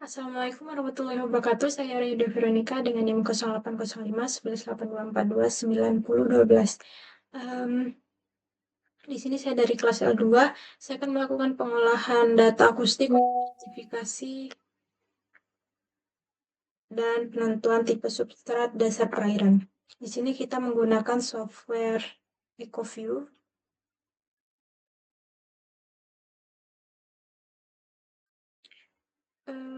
Assalamualaikum warahmatullahi wabarakatuh. Saya Ridho Veronica dengan NIM 0805 118249 di sini saya dari kelas L2. Saya akan melakukan pengolahan data akustik, klasifikasi, dan penentuan tipe substrat dasar perairan. Di sini kita menggunakan software EcoView.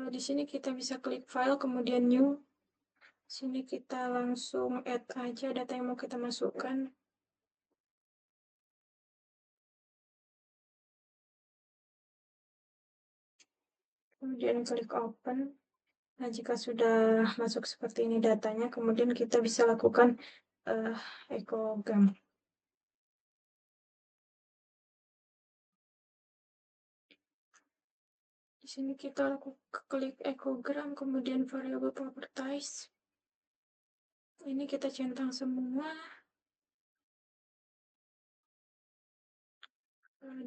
Di sini kita bisa klik file, kemudian new. Sini kita langsung add aja data yang mau kita masukkan. Kemudian klik open. Nah, jika sudah masuk seperti ini datanya, kemudian kita bisa lakukan ekogram. Di sini kita klik ekogram, kemudian variable properties. Ini kita centang semua.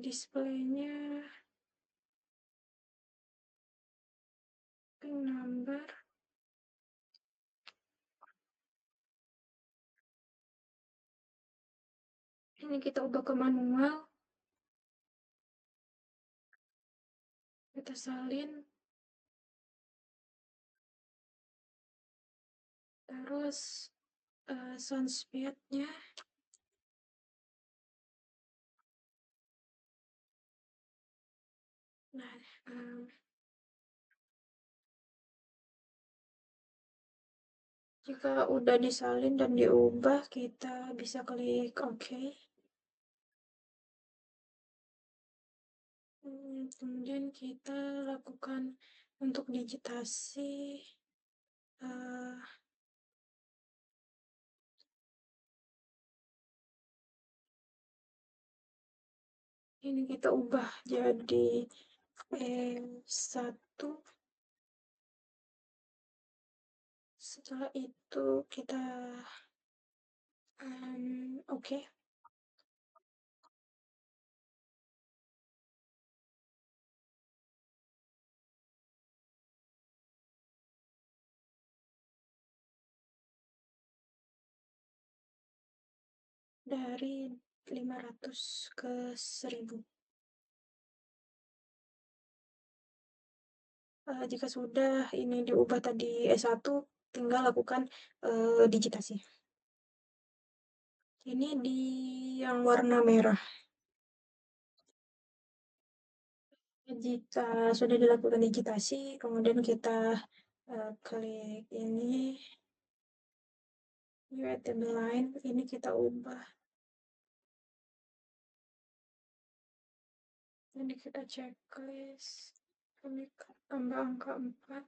Displaynya pin number. Ini kita ubah ke manual. Kita salin. Terus sound speed-nya. Nah, jika udah disalin dan diubah, kita bisa klik OK. Kemudian kita lakukan untuk digitasi. Ini kita ubah jadi E1. Setelah itu kita oke. Dari 500 ke 1000. Jika sudah ini diubah tadi E1, tinggal lakukan digitasi. Ini di yang warna merah. Jika sudah dilakukan digitasi, kemudian kita klik ini new table line, ini kita ubah. Ini kita checklist, ini tambah angka 4.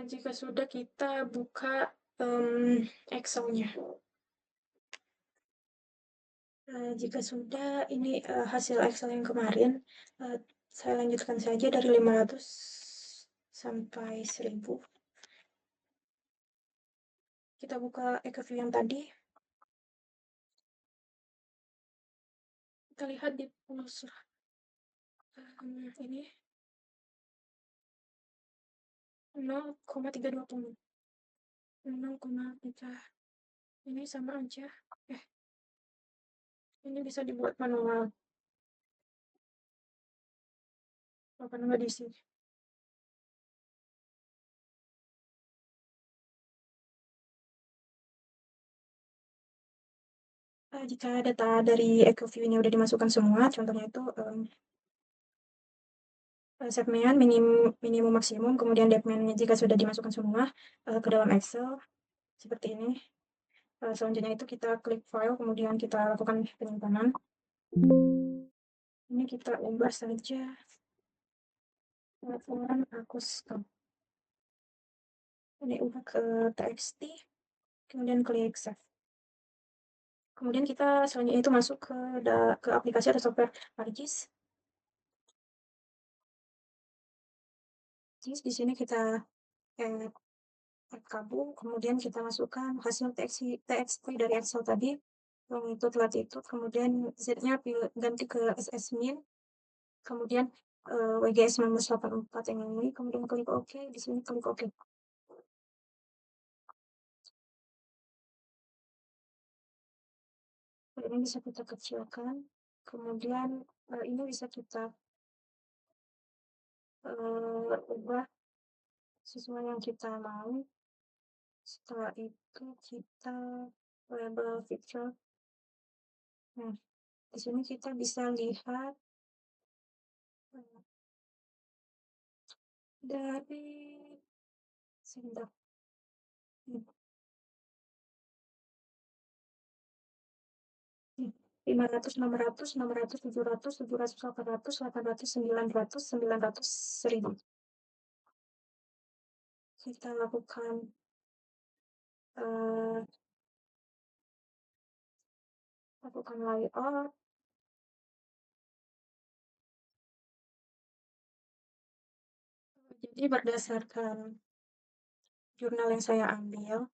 Jika sudah, kita buka Excel-nya. Jika sudah, ini hasil Excel yang kemarin. Saya lanjutkan saja dari 500 sampai 1000. Kita buka EcoView yang tadi. Kita lihat di pulse ini 0,320. 0,3. Ini sama aja. Ini bisa dibuat manual. Apa nggak diisi? Jika data dari EcoView ini udah dimasukkan semua, contohnya itu setman, minimum maksimum, kemudian depman jika sudah dimasukkan semua ke dalam Excel seperti ini. Selanjutnya itu kita klik file, kemudian kita lakukan penyimpanan. Ini kita ubah saja laporan akustik. Ini ubah ke txt, kemudian klik save. Kemudian kita selanjutnya itu masuk ke aplikasi atau software ArcGIS. Di sini kita add kabung, kemudian kita masukkan hasil txt dari Excel tadi. longitude latitude, kemudian Z-nya ganti ke SS min, kemudian WGS 1984 yang ini, kemudian klik OK, di sini klik OK. Ini bisa kita kecilkan, kemudian ini bisa kita ubah sesuai yang kita mau. Setelah itu kita label picture. Nah, di sini kita bisa lihat dari sebentar. 500, 600, 600, 700, 700, 800, 800, 900, 900, 1000. Kita lakukan eh, layout. Jadi berdasarkan jurnal yang saya ambil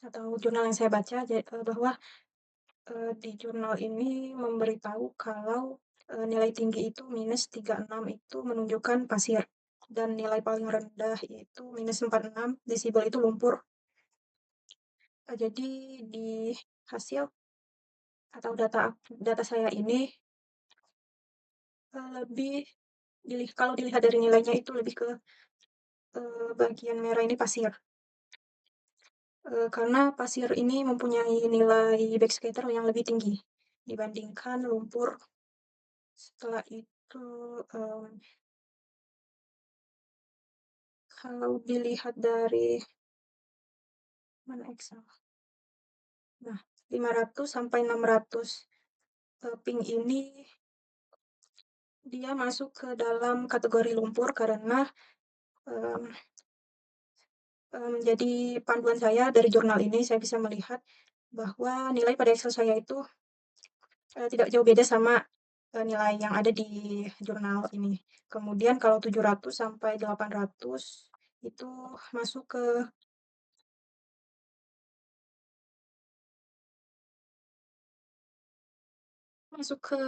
atau jurnal yang saya baca, bahwa di jurnal ini memberitahu kalau nilai tinggi itu -36 itu menunjukkan pasir, dan nilai paling rendah itu -46 desibel itu lumpur. Jadi di hasil atau data saya ini lebih kalau dilihat dari nilainya itu lebih ke bagian merah ini pasir. Karena pasir ini mempunyai nilai backscatter yang lebih tinggi dibandingkan lumpur. Setelah itu, kalau dilihat dari mana Excel. Nah, 500 sampai 600 ping ini dia masuk ke dalam kategori lumpur karena menjadi panduan saya dari jurnal ini. Saya bisa melihat bahwa nilai pada Excel saya itu tidak jauh beda sama nilai yang ada di jurnal ini. Kemudian kalau 700 sampai 800 itu masuk ke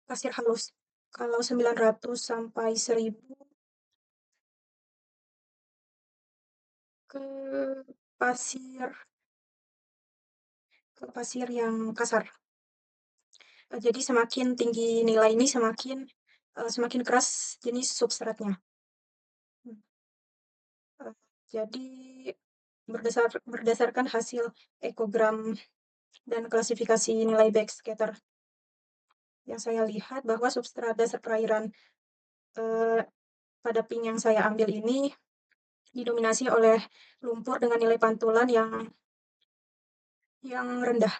pasir halus. Kalau 900 sampai 1000 ke pasir yang kasar. Jadi semakin tinggi nilai ini semakin keras jenis substratnya. Jadi berdasarkan hasil ekogram dan klasifikasi nilai backscatter yang saya lihat bahwa substrat dasar perairan pada ping yang saya ambil ini didominasi oleh lumpur dengan nilai pantulan yang rendah,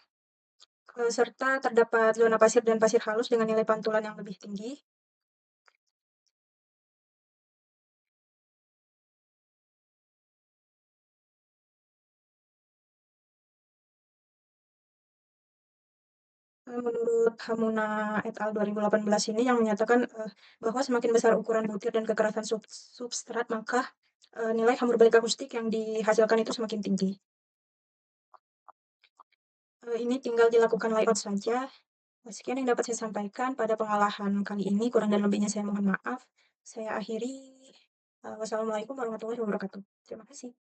serta terdapat zona pasir dan pasir halus dengan nilai pantulan yang lebih tinggi. Menurut Hamuna et al. 2018 ini yang menyatakan bahwa semakin besar ukuran butir dan kekerasan substrat, maka nilai hambur balik akustik yang dihasilkan itu semakin tinggi. Ini tinggal dilakukan layout saja. Sekian yang dapat saya sampaikan pada pengolahan kali ini. Kurang dan lebihnya saya mohon maaf. Saya akhiri. Wassalamualaikum warahmatullahi wabarakatuh. Terima kasih.